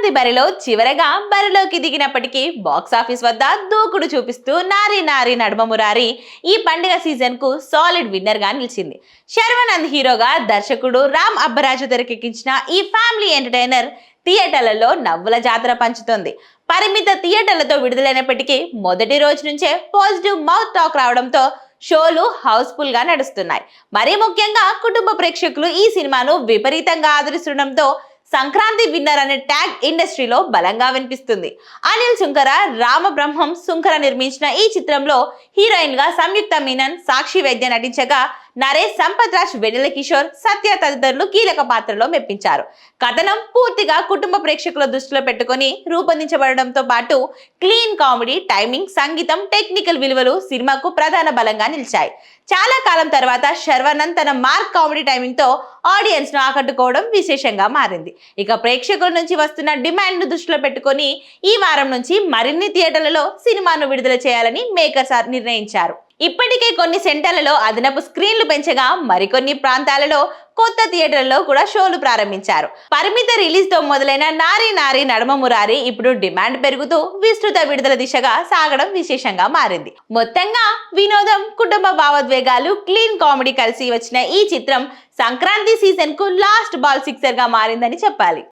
సంక్రాంతి బరిలో చివరగా బరిలోకి దిగినప్పటికీ బాక్సాఫీస్ వద్ద దూకుడు చూపిస్తూ నారి నారి నడుమ మురారి ఈ పండుగ సీజన్ కు సాలిడ్ విన్నర్ గా నిలిచింది. శర్వనంద్ హీరోగా దర్శకుడు రామ్ అబ్బరాజు తెరకెక్కించిన ఈ ఫ్యామిలీ ఎంటర్టైనర్ థియేటర్లలో నవ్వుల జాతర పంచుతోంది. పరిమిత థియేటర్లతో విడుదలైనప్పటికీ మొదటి రోజు నుంచే పాజిటివ్ మౌత్ టాక్ రావడంతో షోలు హౌస్ఫుల్ గా నడుస్తున్నాయి. మరీ ముఖ్యంగా కుటుంబ ప్రేక్షకులు ఈ సినిమాను విపరీతంగా ఆదరిస్తుండటంతో సంక్రాంతి విన్నర్ అనే ట్యాగ్ ఇండస్ట్రీలో బలంగా వినిపిస్తుంది. అనిల్ సుంకర, రామబ్రహ్మం సుంకర నిర్మించిన ఈ చిత్రంలో హీరోయిన్ గా సంయుక్త మీనన్, సాక్షి వైద్య నటించగా నరేష్, సంపత్ రాజ్, వెన్నెల కిషోర్, సత్య తదితరులు కీలక పాత్రలో మెప్పించారు. కథనం పూర్తిగా కుటుంబ ప్రేక్షకుల దృష్టిలో పెట్టుకుని రూపొందించబడడంతో పాటు క్లీన్ కామెడీ, టైమింగ్, సంగీతం, టెక్నికల్ విలువలు సినిమాకు ప్రధాన బలంగా నిలిచాయి. చాలా కాలం తర్వాత శర్వానంద్ తన మార్క్ కామెడీ టైమింగ్ తో ఆడియన్స్ ను ఆకట్టుకోవడం విశేషంగా మారింది. ఇక ప్రేక్షకుల నుంచి వస్తున్న డిమాండ్ ను దృష్టిలో పెట్టుకుని ఈ వారం నుంచి మరిన్ని థియేటర్లలో సినిమాను విడుదల చేయాలని మేకర్స్ నిర్ణయించారు. ఇప్పటికే కొన్ని సెంటర్లలో అదనపు స్క్రీన్లు పెంచగా మరికొన్ని ప్రాంతాలలో కొత్త థియేటర్లలో కూడా షోలు ప్రారంభించారు. పరిమిత రిలీజ్ తో మొదలైన నారి నారి నడుమ మురారి ఇప్పుడు డిమాండ్ పెరుగుతూ విస్తృత విడుదల దిశగా సాగడం విశేషంగా మారింది. మొత్తంగా వినోదం, కుటుంబ భావోద్వేగాలు, క్లీన్ కామెడీ కలిసి వచ్చిన ఈ చిత్రం సంక్రాంతి సీజన్ కు లాస్ట్ బాల్ సిక్సర్ గా మారిందని చెప్పాలి.